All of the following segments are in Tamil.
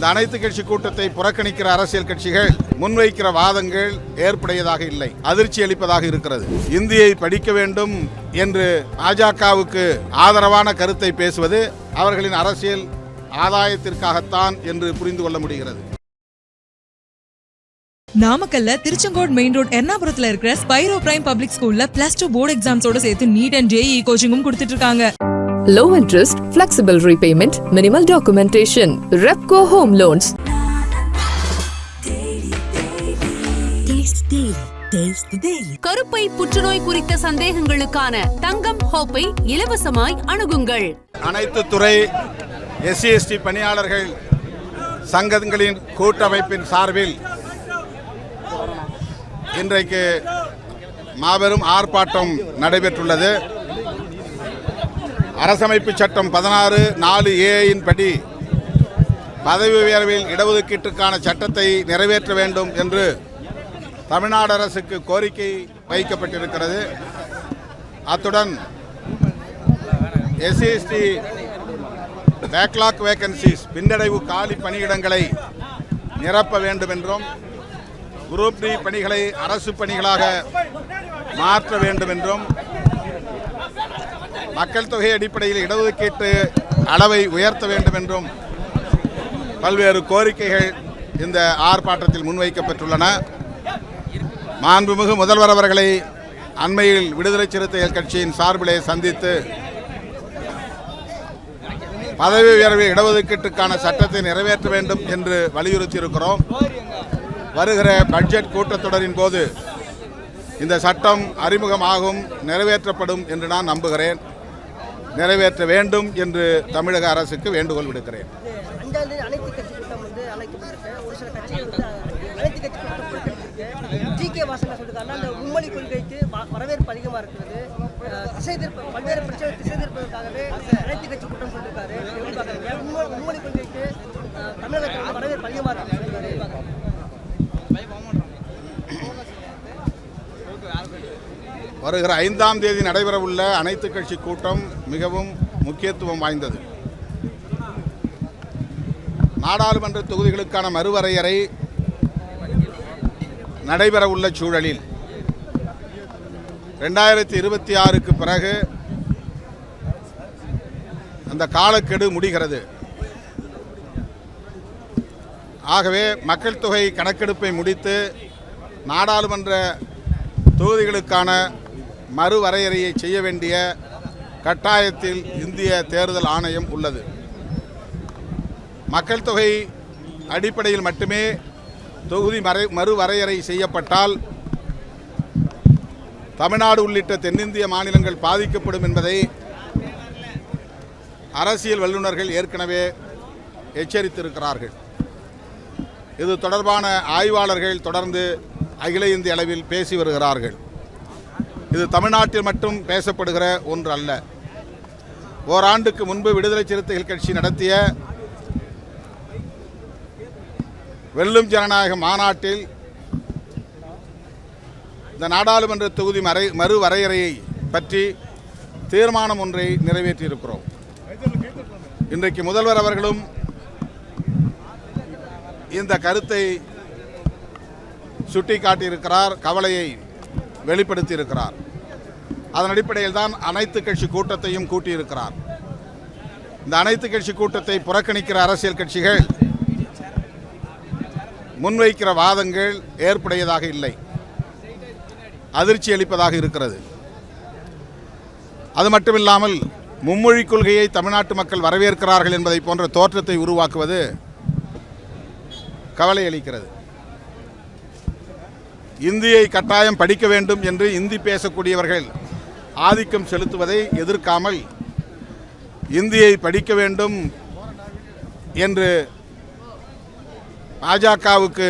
இந்த அனைத்து கட்சி கூட்டத்தை புறக்கணிக்கிற அரசியல் கட்சிகள் முன்வைக்கிற வாதங்கள் ஏற்புடையதாக இல்லை, அதிர்ச்சி அளிப்பதாக இருக்கிறது. இந்தியை படிக்க வேண்டும் என்று பாஜகவுக்கு ஆதரவான கருத்தை பேசுவது அவர்களின் அரசியல் ஆதாயத்திற்காகத்தான் என்று புரிந்து கொள்ள முடிகிறது. நாமக்கல்ல திருச்செங்கோடு மெயின் ரோட் எர்ணாபுரத்துல இருக்கிற ஸ்பைரோ பிரைம் பப்ளிக் ஸ்கூல்ல +2 போர்டு எக்ஸாம்ஸோட சேர்த்து நீட் அண்ட் JEE கோச்சிங்கும் கொடுத்துட்டு இருக்காங்க. Low interest, flexible repayment, minimal documentation. Repco Home Loans. கருப்பை புற்றுநோய் குறித்த சந்தேகங்களுக்கான தங்கம் ஹோப்பை இலவசமாய் அணுகுங்கள். அனைத்து துறை SC/ST பணியாளர்கள் சங்கங்களின் கூட்டமைப்பின் சார்பில் இன்றைக்கு மாபெரும் ஆர்ப்பாட்டம் நடைபெற்றுள்ளது. அரசமைப்பு சட்டம் 16(4)A படி பதவி உயர்வில் இடஒதுக்கீட்டுக்கான சட்டத்தை நிறைவேற்ற வேண்டும் என்று தமிழ்நாடு அரசுக்கு கோரிக்கை வைக்கப்பட்டிருக்கிறது. அத்துடன் SC/ST பேக்லாக் வேகன்சிஸ் பின்னடைவு காலி பணியிடங்களை நிரப்ப வேண்டும் என்றும் குரூப் D பணிகளை அரசு பணிகளாக மாற்ற வேண்டும் என்றும் மக்கள் தொகை அடிப்படையில் இடஒதுக்கீட்டு அளவை உயர்த்த வேண்டும் என்றும் பல்வேறு கோரிக்கைகள் இந்த ஆர்ப்பாட்டத்தில் முன்வைக்கப்பட்டுள்ளன. மாண்புமிகு முதல்வர் அவர்களை அண்மையில் விடுதலை சிறுத்தைகள் கட்சியின் சார்பிலே சந்தித்து பதவி உயர்வு இடஒதுக்கீட்டுக்கான சட்டத்தை நிறைவேற்ற வேண்டும் என்று வலியுறுத்தியிருக்கிறோம். வருகிற பட்ஜெட் கூட்டத்தொடரின் போது இந்த சட்டம் அறிமுகமாகும், நிறைவேற்றப்படும் என்று நான் நம்புகிறேன். நிறைவேற்ற வேண்டும் என்று தமிழக அரசுக்கு வேண்டுகோள் விடுக்கிறேன். மும்மொழி கொள்கைக்கு வரவேற்பு அதிகமாக இருக்கிறது. பல்வேறு பிரச்சனை திசை திருப்பதற்காகவே அனைத்து கட்சி கூட்டம் சொல்லியிருக்காரு. மும்மொழி கொள்கைக்கு தமிழகத்தில் வரவேற்பு அதிகமாக இருக்கிறது. வருகிற 5ஆம் தேதி நடைபெறவுள்ள அனைத்து கட்சி கூட்டம் மிகவும் முக்கியத்துவம் வாய்ந்தது. நாடாளுமன்ற தொகுதிகளுக்கான மறுவரையறை நடைபெறவுள்ள சூழலில் 2026க்கு பிறகு அந்த காலக்கெடு முடிகிறது. ஆகவே மக்கள் தொகை கணக்கெடுப்பை முடித்து நாடாளுமன்ற தொகுதிகளுக்கான மறுவரையறையை செய்ய வேண்டிய கட்டாயத்தில் இந்திய தேர்தல் ஆணையம் உள்ளது. மக்கள் தொகை அடிப்படையில் மட்டுமே தொகுதி மறுவரையறை செய்யப்பட்டால் தமிழ்நாடு உள்ளிட்ட தென்னிந்திய மாநிலங்கள் பாதிக்கப்படும் என்பதை அரசியல் வல்லுநர்கள் ஏற்கனவே எச்சரித்திருக்கிறார்கள். இது தொடர்பான ஆய்வாளர்கள் தொடர்ந்து அகில இந்திய அளவில் பேசி வருகிறார்கள். இது தமிழ்நாட்டில் மட்டும் பேசப்படுகிற ஒன்று அல்ல. ஓராண்டுக்கு முன்பு விடுதலை சிறுத்தைகள் கட்சி நடத்திய வெல்லும் ஜனநாயக மாநாட்டில் இந்த நாடாளுமன்ற தொகுதி மறுவரையறையை பற்றி தீர்மானம் ஒன்றை நிறைவேற்றியிருக்கிறோம். இன்றைக்கு முதல்வர் அவர்களும் இந்த கருத்தை சுட்டிக்காட்டியிருக்கிறார், கவலையை வெளிப்படுத்தியிருக்கிறார். அதன் அடிப்படையில் தான் அனைத்து கட்சி கூட்டத்தையும் கூட்டியிருக்கிறார். இந்த அனைத்து கட்சி கூட்டத்தை புறக்கணிக்கிற அரசியல் கட்சிகள் முன்வைக்கிற வாதங்கள் ஏற்புடையதாக இல்லை, அதிர்ச்சி அளிப்பதாக இருக்கிறது. அது மட்டுமில்லாமல் மும்மொழி கொள்கையை தமிழ்நாட்டு மக்கள் வரவேற்கிறார்கள் என்பதை போன்ற தோற்றத்தை உருவாக்குவது கவலை அளிக்கிறது. இந்தியை கட்டாயம் படிக்க வேண்டும் என்று இந்தி பேசக்கூடியவர்கள் ஆதிக்கம் செலுத்துவதை எதிர்க்காமல் இந்தியை படிக்க வேண்டும் என்று பாஜகவுக்கு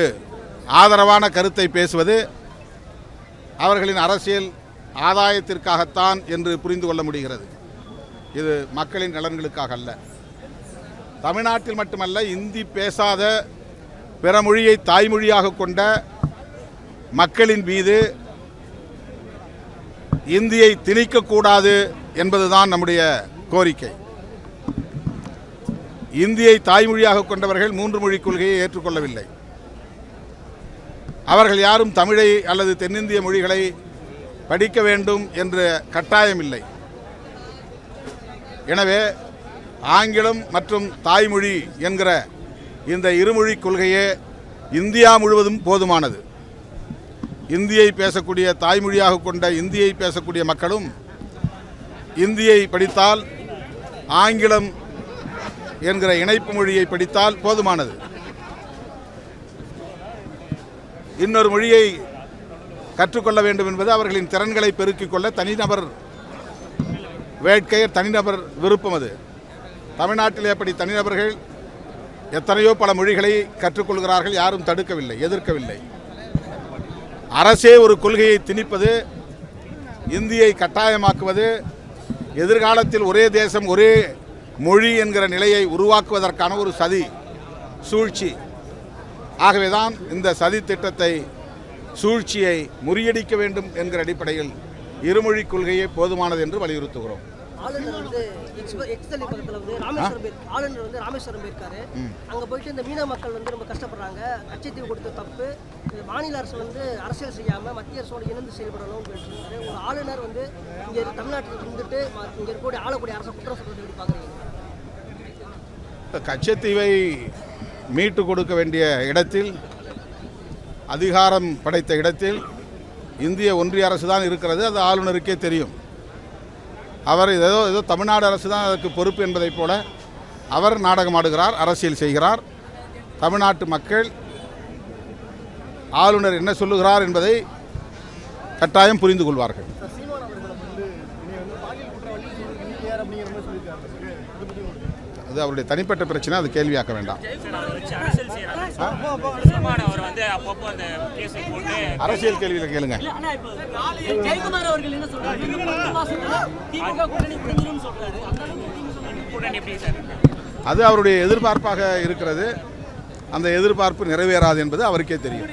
ஆதரவான கருத்தை பேசுவது அவர்களின் அரசியல் ஆதாயத்திற்காகத்தான் என்று புரிந்து கொள்ள முடிகிறது. இது மக்களின் நலன்களுக்காக அல்ல. தமிழ்நாட்டில் மட்டுமல்ல, இந்தி பேசாத பிற மொழியை தாய்மொழியாக கொண்ட மக்களின் மீது இந்தியை திணிக்கக்கூடாது என்பதுதான் நம்முடைய கோரிக்கை. இந்தியை தாய்மொழியாக கொண்டவர்கள் 3 மொழி கொள்கையை ஏற்றுக்கொள்ளவில்லை. அவர்கள் யாரும் தமிழை அல்லது தென்னிந்திய மொழிகளை படிக்க வேண்டும் என்ற கட்டாயம் இல்லை. எனவே ஆங்கிலம் மற்றும் தாய்மொழி என்கிற இந்த இருமொழி கொள்கையே இந்தியா முழுவதும் போதுமானது. இந்தியை பேசக்கூடிய தாய்மொழியாக கொண்ட இந்தியை பேசக்கூடிய மக்களும் இந்தியை படித்தால் ஆங்கிலம் என்கிற இணைப்பு மொழியை படித்தால் போதுமானது. இன்னொரு மொழியை கற்றுக்கொள்ள வேண்டும் என்பது அவர்களின் திறன்களை பெருக்கிக் கொள்ள தனிநபர் வேட்கை, தனிநபர் விருப்பம். அது தமிழ்நாட்டிலே அப்படி தனிநபர்கள் எத்தனையோ பல மொழிகளை கற்றுக்கொள்கிறார்கள். யாரும் தடுக்கவில்லை, எதிர்க்கவில்லை. அரசே ஒரு கொள்கையை திணிப்பது, இந்தியை கட்டாயமாக்குவது, எதிர்காலத்தில் ஒரே தேசம் ஒரே மொழி என்கிற நிலையை உருவாக்குவதற்கான ஒரு சதி சூழ்ச்சி. ஆகவேதான் இந்த சதி திட்டத்தை, சூழ்ச்சியை முறியடிக்க வேண்டும் என்கிற அடிப்படையில் இருமொழி கொள்கையே போதுமானது என்று வலியுறுத்துகிறோம். ஆளுநர் வந்து எக்ஸ்தலி பக்கத்தில் வந்து ராமேஸ்வரம் போயிருக்காரு. அங்கே போயிட்டு இந்த மீன மக்கள் வந்து ரொம்ப கஷ்டப்படுறாங்க. கச்சத்தீவு கொடுத்த தப்பு, மாநில அரசு வந்து அரசியல் செய்யாமல் மத்திய அரசோடு இணைந்து செயல்படணும்னு பேசுறாரு. ஒரு ஆளுநர் வந்து இங்கே தமிழ்நாட்டில் இருந்துட்டு இங்கே இருக்கக்கூடிய ஆளக்கூடிய அரசை குற்றம் சொல்றது எப்படி பார்க்குறீங்க? கச்சத்தீவை மீட்டு கொடுக்க வேண்டிய இடத்தில், அதிகாரம் படைத்த இடத்தில் இந்திய ஒன்றிய அரசு தான் இருக்கிறது. அது ஆளுநருக்கே தெரியும். அவர் ஏதோ தமிழ்நாடு அரசு தான் அதற்கு பொறுப்பு என்பதைப் போல அவர் நாடகமாடுகிறார், அரசியல் செய்கிறார். தமிழ்நாட்டு மக்கள் ஆளுநர் என்ன சொல்லுகிறார் என்பதை கட்டாயம் புரிந்து கொள்வார்கள். அது அவருடைய தனிப்பட்ட பிரச்சனை, அது கேள்வியாக்க வேண்டாம். அரசியல் கேள்வியில் கேளுங்க. அது அவருடைய எதிர்பார்ப்பாக இருக்கிறது. அந்த எதிர்பார்ப்பு நிறைவேறாது என்பது அவருக்கே தெரியும்.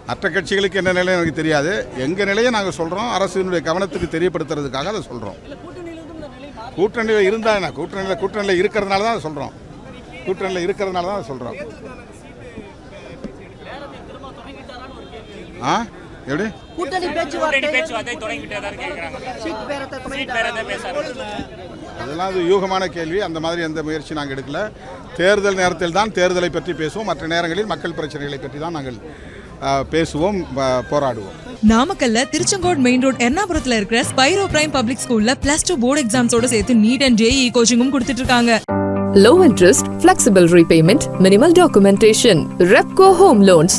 மற்ற கட்சிகளுக்கு என்ன நிலை எனக்கு தெரியாது. எங்கள் நிலையை நாங்கள் சொல்கிறோம். அரசினுடைய கவனத்துக்கு தெரியப்படுத்துறதுக்காக அதை சொல்கிறோம். கூட்டணியில் இருந்தால் என்ன, கூட்டணியில் இருக்கிறதுனால தான் அதை சொல்கிறோம். கூட்டணியில் இருக்கிறதுனால தான் அதை சொல்கிறோம். எப்படி கூட்டணி பேச்சுவார்த்தை அதெல்லாம் அது யூகமான கேள்வி. அந்த மாதிரி எந்த முயற்சி நாங்கள் எடுக்கல. தேர்தல் நேரத்தில் தான் தேர்தலை பற்றி பேசுவோம். மற்ற நேரங்களில் மக்கள் பிரச்சனைகளை பற்றி தான் நாங்கள் பேசுவோம், போராடுவோம். நாமக்கல்ல திருச்செங்கோடு மெயின் ரோட் எர்ணாபுரத்துல இருக்கிற ஸ்பைரோ பிரைம் பப்ளிக் ஸ்கூல்ல +2 போர்டு எக்ஸாம்ஸோட சேர்த்து நீட் அண்ட் ஜேஇ கோச்சிங்கும் கொடுத்துட்டு இருக்காங்க. Low interest, flexible repayment, minimal documentation. Repco Home Loans.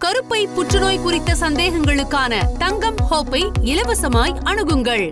கருப்பை புற்றுநோய் குறித்த சந்தேகங்களுக்கான தங்கம் ஹோப்பை இலவசமாய் அணுகுங்கள்.